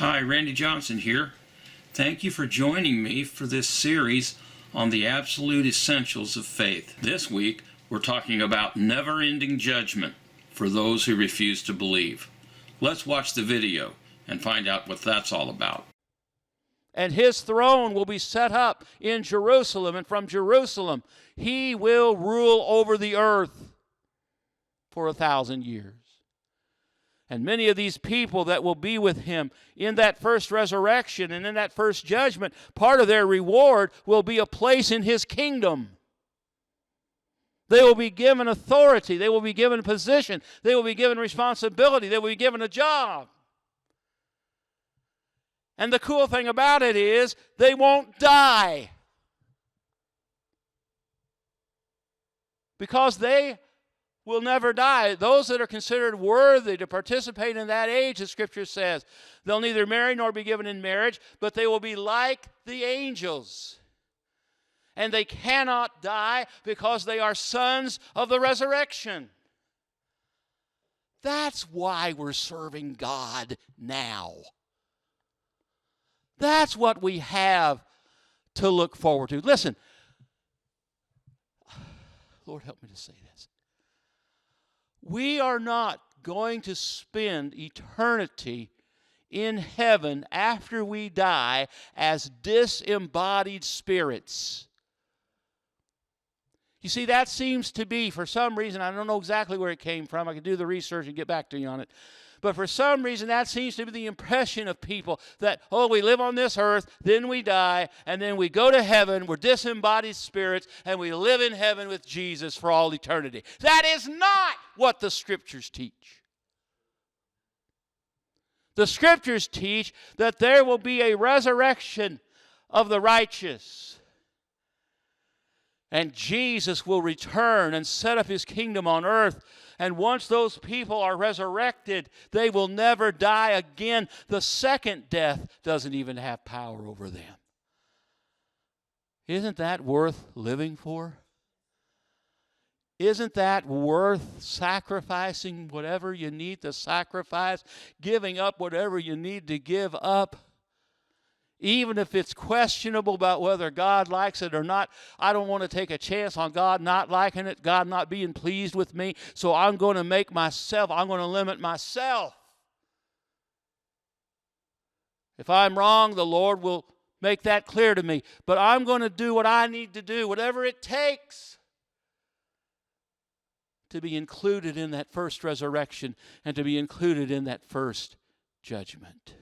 Hi, Randy Johnson here. Thank you for joining me for this series on the absolute essentials of faith. This week, we're talking about never-ending judgment for those who refuse to believe. Let's watch the video and find out what that's all about. And his throne will be set up in Jerusalem, and from Jerusalem he will rule over the earth for 1,000 years. And many of these people that will be with him in that first resurrection and in that first judgment, part of their reward will be a place in his kingdom. They will be given authority. They will be given position. They will be given responsibility. They will be given a job. And the cool thing about it is they won't die. Because they will never die. Those that are considered worthy to participate in that age, the Scripture says, they'll neither marry nor be given in marriage, but they will be like the angels. And they cannot die because they are sons of the resurrection. That's why we're serving God now. That's what we have to look forward to. Listen, Lord, help me to say this. We are not going to spend eternity in heaven after we die as disembodied spirits. You see, that seems to be, for some reason, I don't know exactly where it came from. I can do the research and get back to you on it. But for some reason, that seems to be the impression of people that, oh, we live on this earth, then we die, and then we go to heaven, we're disembodied spirits, and we live in heaven with Jesus for all eternity. That is not what the Scriptures teach. The Scriptures teach that there will be a resurrection of the righteous. And Jesus will return and set up his kingdom on earth. And once those people are resurrected, they will never die again. The second death doesn't even have power over them. Isn't that worth living for? Isn't that worth sacrificing whatever you need to sacrifice, giving up whatever you need to give up? Even if it's questionable about whether God likes it or not, I don't want to take a chance on God not liking it, God not being pleased with me, so I'm going to I'm going to limit myself. If I'm wrong, the Lord will make that clear to me. But I'm going to do what I need to do, whatever it takes, to be included in that first resurrection and to be included in that first judgment.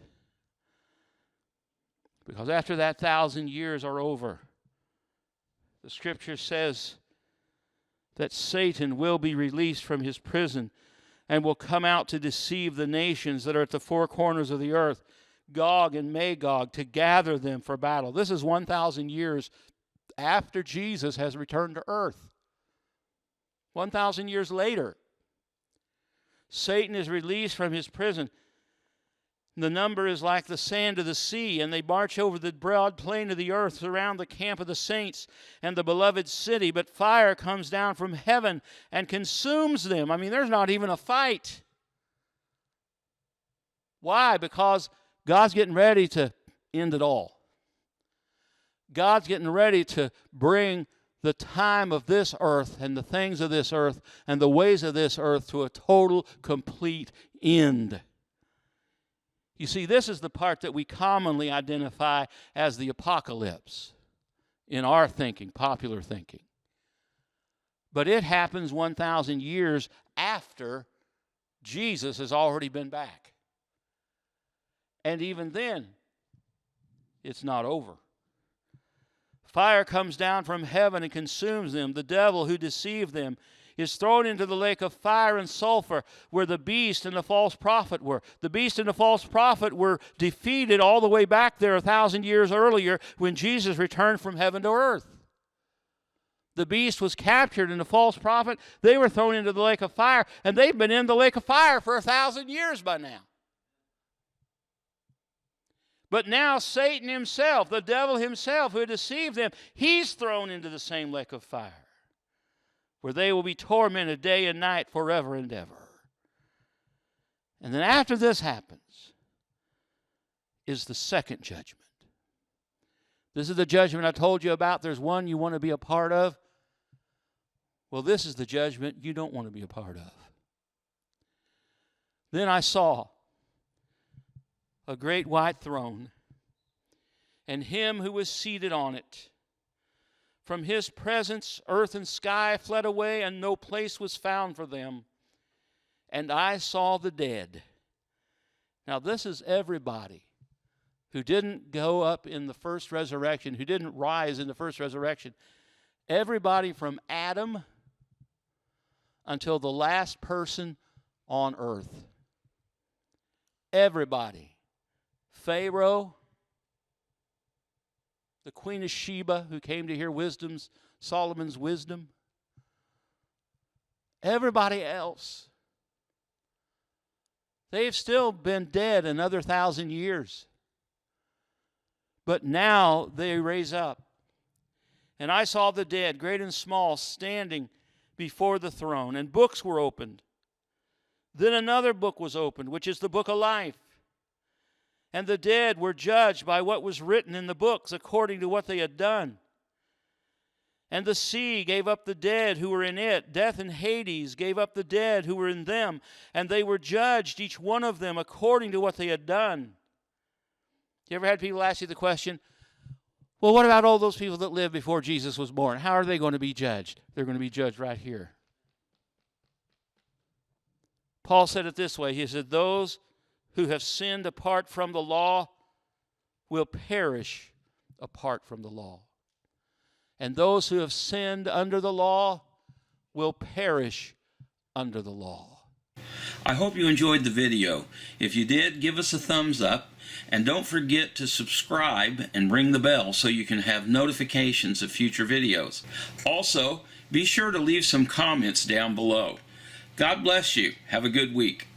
Because after that 1,000 years are over, the Scripture says that Satan will be released from his prison and will come out to deceive the nations that are at the four corners of the earth, Gog and Magog, to gather them for battle. This is 1,000 years after Jesus has returned to earth. 1,000 years later, Satan is released from his prison. The number is like the sand of the sea, and they march over the broad plain of the earth around the camp of the saints and the beloved city. But fire comes down from heaven and consumes them. I mean, there's not even a fight. Why? Because God's getting ready to end it all. God's getting ready to bring the time of this earth and the things of this earth and the ways of this earth to a total, complete end. You see, this is the part that we commonly identify as the apocalypse in our thinking, popular thinking. But it happens 1,000 years after Jesus has already been back. And even then, it's not over. Fire comes down from heaven and consumes them. The devil who deceived them is thrown into the lake of fire and sulfur where the beast and the false prophet were. The beast and the false prophet were defeated all the way back there 1,000 years earlier when Jesus returned from heaven to earth. The beast was captured and the false prophet, they were thrown into the lake of fire, and they've been in the lake of fire for 1,000 years by now. But now Satan himself, the devil himself who deceived them, he's thrown into the same lake of fire, where they will be tormented day and night forever and ever. And then after this happens, is the second judgment. This is the judgment I told you about. There's one you want to be a part of. Well, this is the judgment you don't want to be a part of. Then I saw a great white throne, and him who was seated on it. From his presence, earth and sky fled away, and no place was found for them. And I saw the dead. Now, this is everybody who didn't go up in the first resurrection, who didn't rise in the first resurrection. Everybody from Adam until the last person on earth. Everybody. Pharaoh, the Queen of Sheba, who came to hear Solomon's wisdom. Everybody else. They've still been dead another 1,000 years. But now they raise up. And I saw the dead, great and small, standing before the throne, and books were opened. Then another book was opened, which is the book of life. And the dead were judged by what was written in the books according to what they had done. And the sea gave up the dead who were in it. Death and Hades gave up the dead who were in them. And they were judged, each one of them, according to what they had done. You ever had people ask you the question, well, what about all those people that lived before Jesus was born? How are they going to be judged? They're going to be judged right here. Paul said it this way. He said, those who have sinned apart from the law will perish apart from the law. And those who have sinned under the law will perish under the law. I hope you enjoyed the video. If you did, give us a thumbs up. And don't forget to subscribe and ring the bell so you can have notifications of future videos. Also, be sure to leave some comments down below. God bless you. Have a good week.